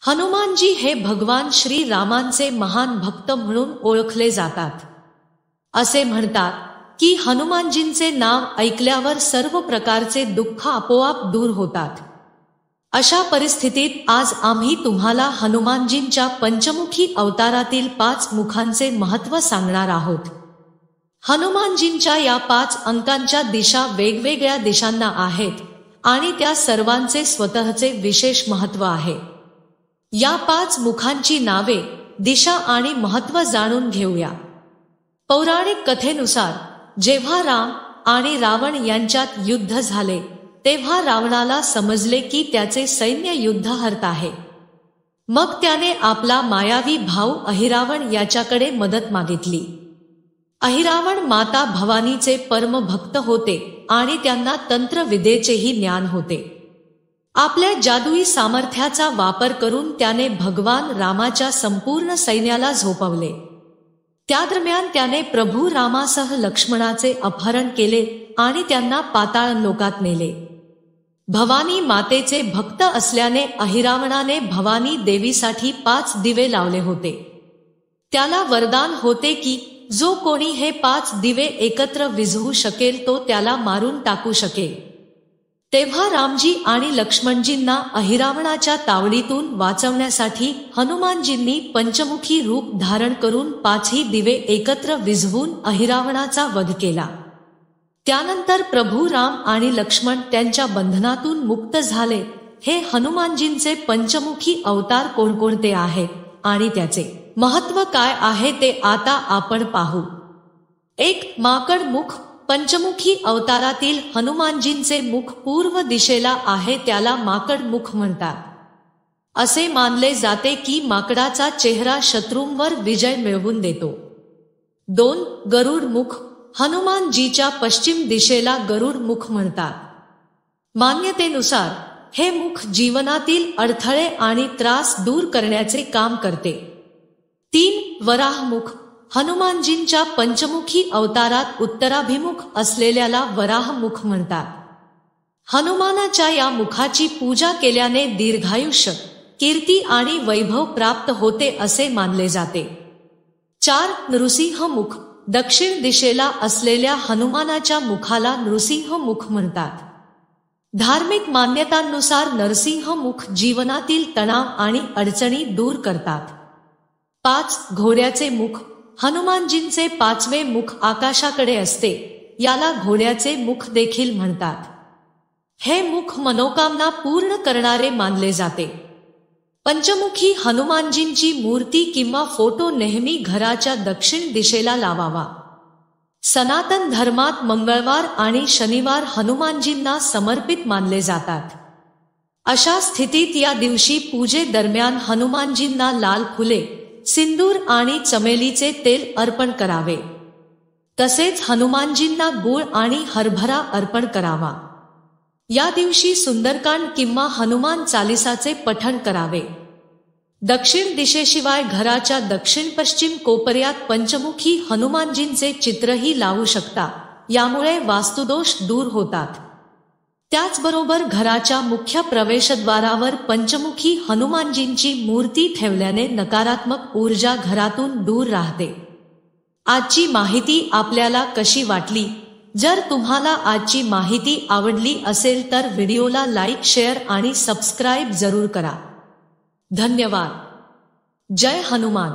हनुमानजी हे भगवान श्री रामांचे महान भक्त म्हणून ओळखले जातात। असे म्हणतात की हनुमानजींचे नाव ऐकल्यावर सर्व प्रकारचे दुःख आपोआप दूर होतात। अशा परिस्थितीत आज आम्ही तुम्हाला हनुमानजींच्या पंचमुखी अवतारातील 5 मुखांचे महत्त्व सांगणार आहोत। हनुमानजींच्या या 5 अंकांच्या दिशा वेगवेगळ्या दिशांना आहेत आणि त्या सर्वांचे स्वतःचे विशेष महत्त्व आहे। या 5 मुखांची नावे, दिशा आणि महत्त्व जाणून घेऊया। पौराणिक कथेनुसार जेव्हा राम आणि रावण यांच्यात युद्ध झाले तेव्हा रावणाला समजले की त्याचे सैन्य युद्ध हरत आहे। मग त्याने आपला मायावी भाऊ अहिरावण याच्याकडे मदत मागितली। अहिरावण माता भवानीचे परम भक्त होते आणि त्यांना तंत्रविद्येचेही ज्ञान होते। आपल्या जादुई सामर्थ्याचा वापर करून त्याने भगवान रामाच्या संपूर्ण सैन्याला झोपवले। त्या दरम्यान त्याने प्रभू रामासह लक्ष्मणाचे अपहरण केले आणि त्यांना पाताळ लोकात नेले। भवानी मातेचे भक्त असल्याने अहिरावणाने भवानी देवीसाठी 5 दिवे लावले होते। त्याला वरदान होते की जो कोणी हे 5 दिवे एकत्र विझवू शकेल तो त्याला मारून टाकू शकेल। तेव्हा रामजी आणि लक्ष्मणजींना अहिरावणाच्या तावडीतून वाचवण्यासाठी हनुमानजींनी पंचमुखी रूप धारण करून 5ही दिवे एकत्र विझवून अहिरावणाचा वध केला। त्यानंतर प्रभू राम आणि लक्ष्मण त्यांच्या बंधनातून मुक्त झाले। हे हनुमानजींचे पंचमुखी अवतार कोणकोणते आहेत आणि त्याचे महत्त्व काय आहे ते आता आपण पाहू। 1. माकड मुख। पंचमुखी अवतारातील हनुमानजींचे मुख पूर्व दिशेला आहे, त्याला माकड मुख म्हणतात। असे मानले जाते की माकडाचा चेहरा शत्रूंवर विजय मिळवून देतो। 2. गरुड मुख। हनुमानजीच्या पश्चिम दिशेला गरुड मुख म्हणतात। मान्यतेनुसार हे मुख जीवनातील अडथळे आणि त्रास दूर करण्याचे काम करते। 3. वराह मुख। हनुमानजींच्या पंचमुखी अवतारात उत्तराभिमुख असलेल्याला वराह मुख म्हणतात। हनुमानाच्या या मुखाची पूजा केल्याने दीर्घायुष्य, कीर्ती आणि वैभव प्राप्त होते असे मानले जाते। 4. नृसिंह मुख। दक्षिण दिशेला असलेल्या हनुमानाच्या मुखाला नृसिंह मुख म्हणतात। धार्मिक मान्यतांनुसार नरसिंह मुख जीवनातील तणाव आणि अडचणी दूर करतात। 5. घोड्याचे मुख। हनुमानजींचे 5वे मुख आकाशाकडे असते, याला घोड्याचे मुख देखील म्हणतात। हे मुख मनोकामना पूर्ण करणारे मानले जाते। पंचमुखी हनुमानजींची मूर्ती किंवा फोटो नेहमी घराच्या दक्षिण दिशेला लावावा। सनातन धर्मात मंगळवार आणि शनिवार हनुमानजींना समर्पित मानले जातात। अशा स्थितीत या दिवशी पूजेदरम्यान हनुमानजींना लाल फुले, सिंदूर आणि चमेलीचे तेल अर्पण करावे। तसेच हनुमानजींना गूळ आणि हरभरा अर्पण करावा। या दिवशी सुंदरकांड किंवा हनुमान चालीसाचे पठण करावे। दक्षिण दिशेशिवाय घराच्या दक्षिण पश्चिम कोपऱ्यात पंचमुखी हनुमानजींचे चित्रही लावू शकता, यामुळे वास्तुदोष दूर होतात। त्याचबरोबर घराच्या मुख्य प्रवेशद्वारावर पंचमुखी हनुमानजींची मूर्ती ठेवल्याने नकारात्मक ऊर्जा घरातून दूर राहते। आजची माहिती आपल्याला कशी वाटली? जर तुम्हाला आजची माहिती आवडली असेल तर व्हिडिओला लाईक, शेअर आणि सबस्क्राईब जरूर करा। धन्यवाद। जय हनुमान।